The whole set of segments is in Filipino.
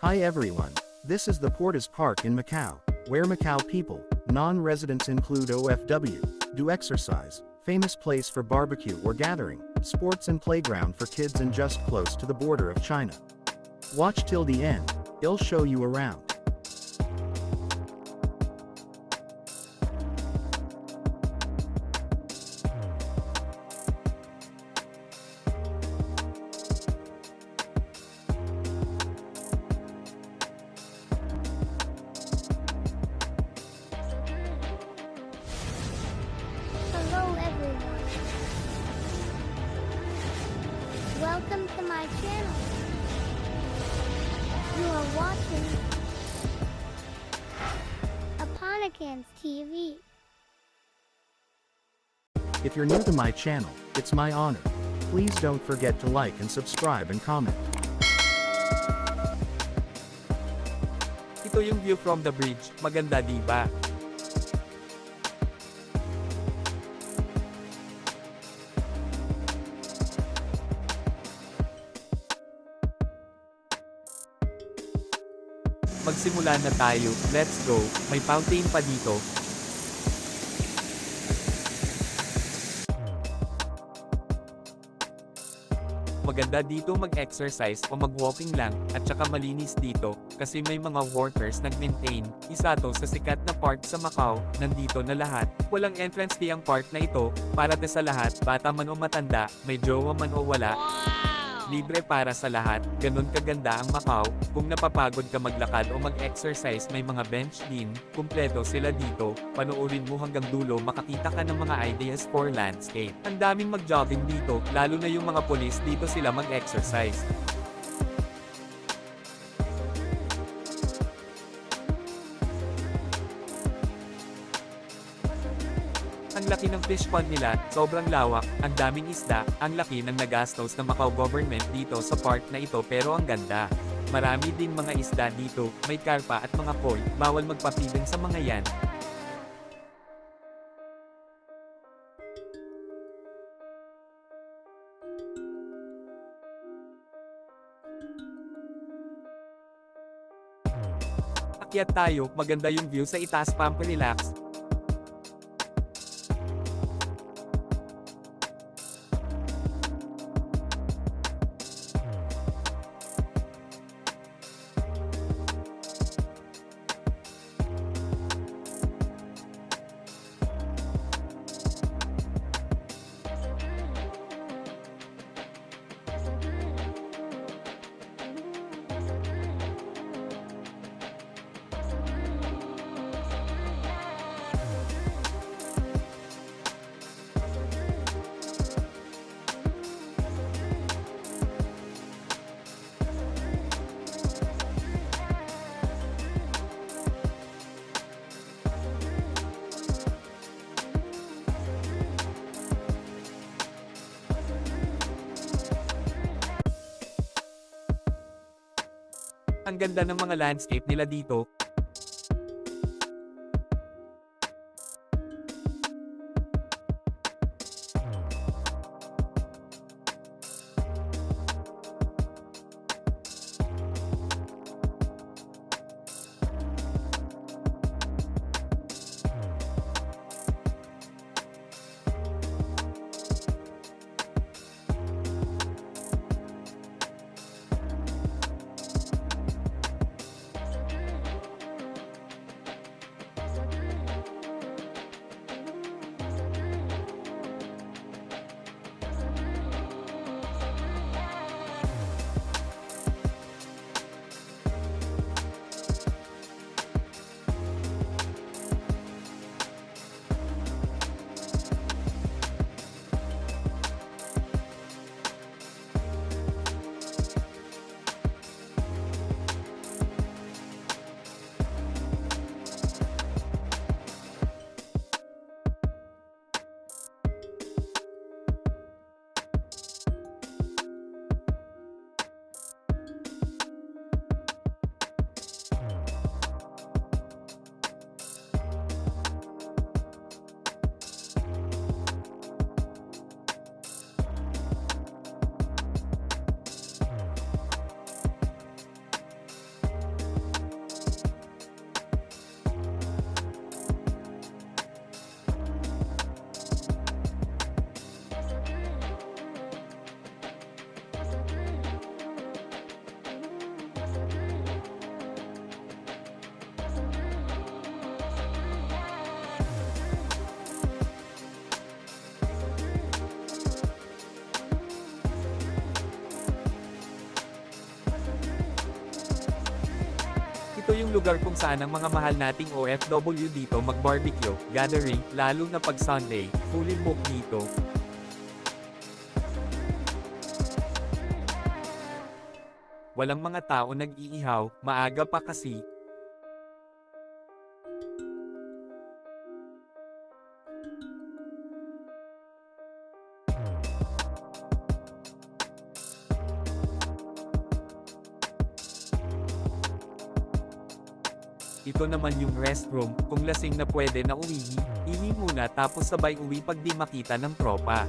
Hi everyone. This is the Portas Park in Macau, where Macau people, non-residents include OFW, do exercise, famous place for barbecue or gathering, sports and playground for kids and just close to the border of China. Watch till the end, I'll show you around. Hello everyone. Welcome to my channel. You are watching Aponicans TV. If you're new to my channel, it's my honor. Please don't forget to like and subscribe and comment. Ito yung view from the bridge, maganda di ba? Magsimula na tayo, let's go, may fountain pa dito. Maganda dito mag-exercise o mag-walking lang, at saka malinis dito, kasi may mga workers nag-maintain. Isa to sa sikat na park sa Macau, nandito na lahat. Walang entrance fee ang park na ito, para sa lahat, bata man o matanda, may jowa man o wala. Libre para sa lahat, ganun kaganda ang Macau. Kung napapagod ka maglakad o mag-exercise, may mga bench din, kumpleto sila dito. Panoorin mo hanggang dulo, makakita ka ng mga ideas for landscape. Ang daming mag-jogging dito, lalo na yung mga pulis, dito sila mag-exercise. Ang laki ng fish pond nila, sobrang lawak, ang daming isda, ang laki ng nagastos ng Macau government dito sa park na ito, pero ang ganda. Marami din mga isda dito, may karpa at mga koi, bawal magpa-feeding sa mga yan. Akyat tayo, maganda yung view sa itaas, pampa-relax. Ang ganda ng mga landscape nila dito. Ito yung lugar kung saan ang mga mahal nating OFW dito mag-barbecue, gathering, lalo na pag Sunday, fully booked dito. Walang mga tao nag-iihaw, maaga pa kasi. Ito naman yung restroom, kung lasing na pwede na uwihi, ihi muna tapos sabay uwi pag di makita ng tropa.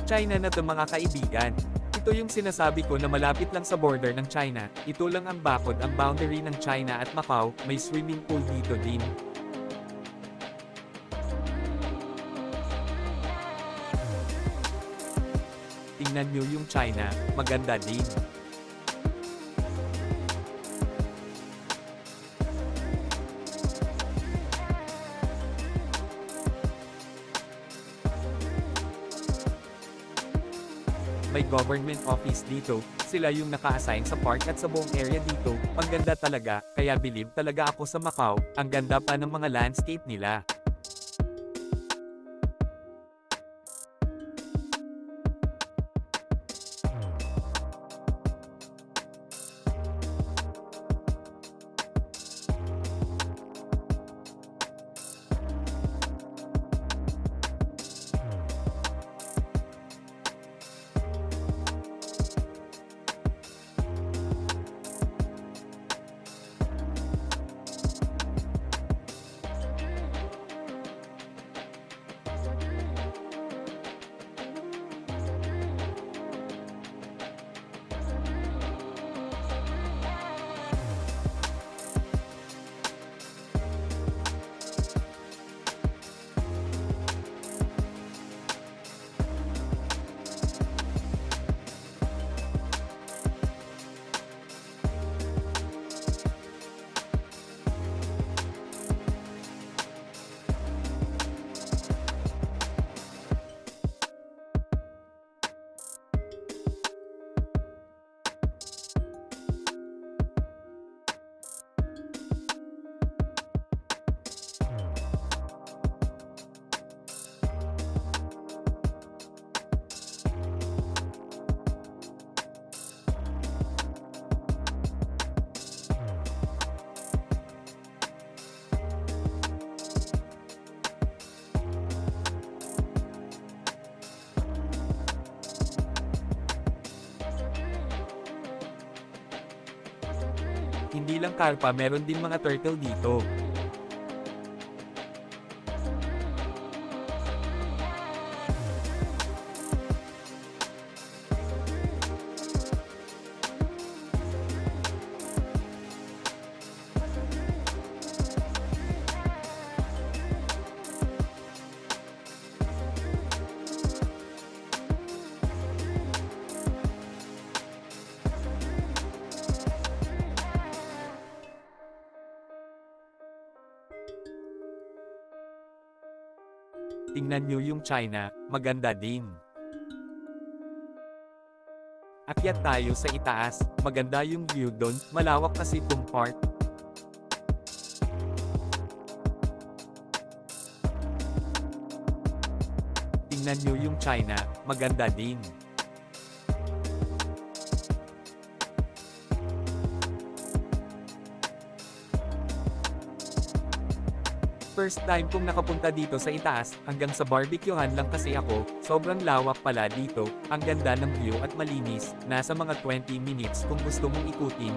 China na to mga kaibigan. Ito yung sinasabi ko na malapit lang sa border ng China, ito lang ang bakod ang boundary ng China at Macau, may swimming pool dito din. Tingnan nyo yung China, maganda din. May government office dito, sila yung naka-assign sa park at sa buong area dito, ang ganda talaga, kaya believe talaga ako sa Macau, ang ganda pa ng mga landscape nila. Hindi lang karpa, meron din mga turtle dito. Tingnan nyo yung China, maganda din. Akyat tayo sa itaas, maganda yung view doon, malawak kasi tong park. Tingnan nyo yung China, maganda din. First time kong nakapunta dito sa itaas, hanggang sa barbecuehan lang kasi ako, sobrang lawak pala dito, ang ganda ng view at malinis, nasa mga 20 minutes kung gusto mong ikutin.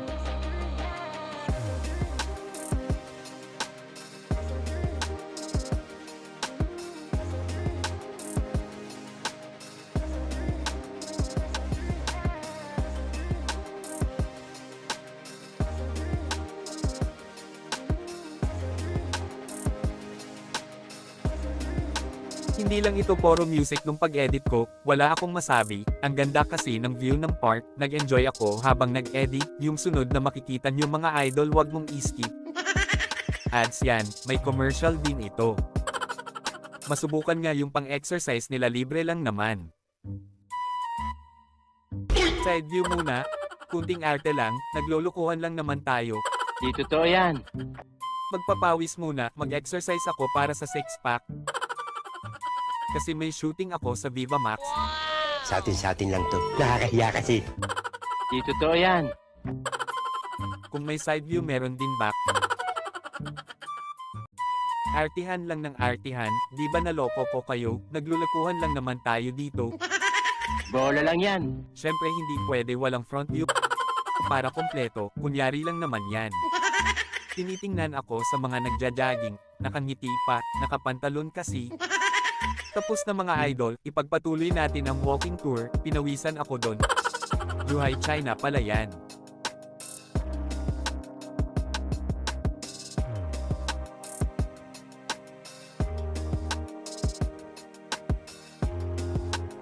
Hindi lang ito puro music nung pag-edit ko, wala akong masabi, ang ganda kasi ng view ng park, nag-enjoy ako habang nag-edit, yung sunod na makikita nyo mga idol wag mong i-skip. Ads yan, may commercial din ito. Masubukan nga yung pang-exercise nila, libre lang naman. Side view muna. Kunting arte lang, naglulukuhan lang naman tayo. Di totoo yan. Magpapawis muna, mag-exercise ako para sa six-pack. Kasi may shooting ako sa Viva Max. Sa atin lang to. Nakakahiya kasi. Di totoo yan. Kung may side view meron din back. Artihan lang ng artihan, di ba naloko ko kayo? Naglulukuhan lang naman tayo dito. Bola lang yan. Syempre hindi pwede walang front view para kompleto, kunyari lang naman yan. Tinitingnan ako sa mga nagja-jogging, nakangiti pa, nakapantalon kasi. Tapos na mga idol, ipagpatuloy natin ang walking tour, pinawisan ako doon. Zhuhai China pala yan.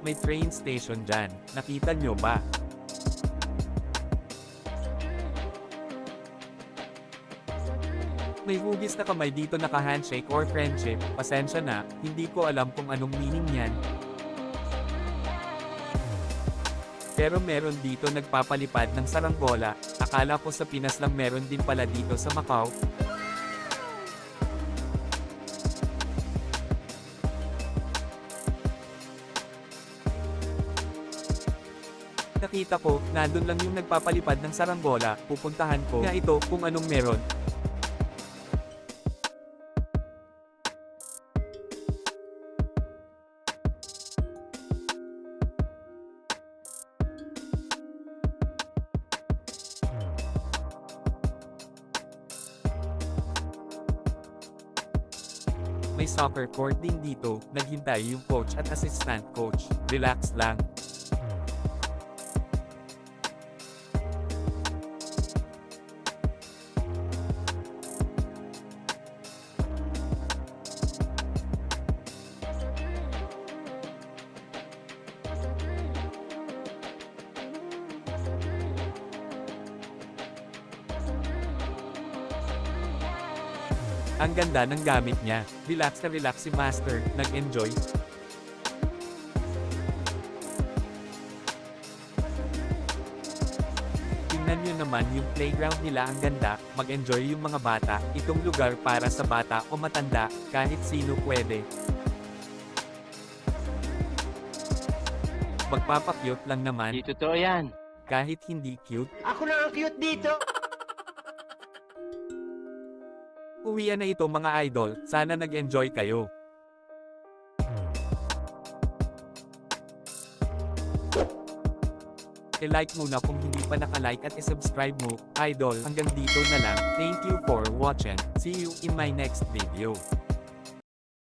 May train station dyan, nakita nyo ba? May hugis na kamay dito naka-handshake or friendship, pasensya na, hindi ko alam kung anong meaning yan. Pero meron dito nagpapalipad ng saranggola, akala ko sa Pinas lang meron din pala dito sa Macau. Nakita ko, nandun lang yung nagpapalipad ng saranggola, pupuntahan ko nga ito kung anong meron. May soccer court din dito, naghintay yung coach at assistant coach, relax lang. Ang ganda ng gamit niya. Relax na relax si Master, nag-enjoy. Tingnan nyo naman yung playground nila, ang ganda, mag-enjoy yung mga bata. Itong lugar para sa bata o matanda, kahit sino pwede. Magpapakyut lang naman, Di totoo yan. kahit hindi cute. Ako na ang cute dito. Uwian na ito mga idol, sana nag-enjoy kayo. I-like muna kung hindi pa naka-like at i-subscribe mo, idol. Hanggang dito na lang, thank you for watching, see you in my next video.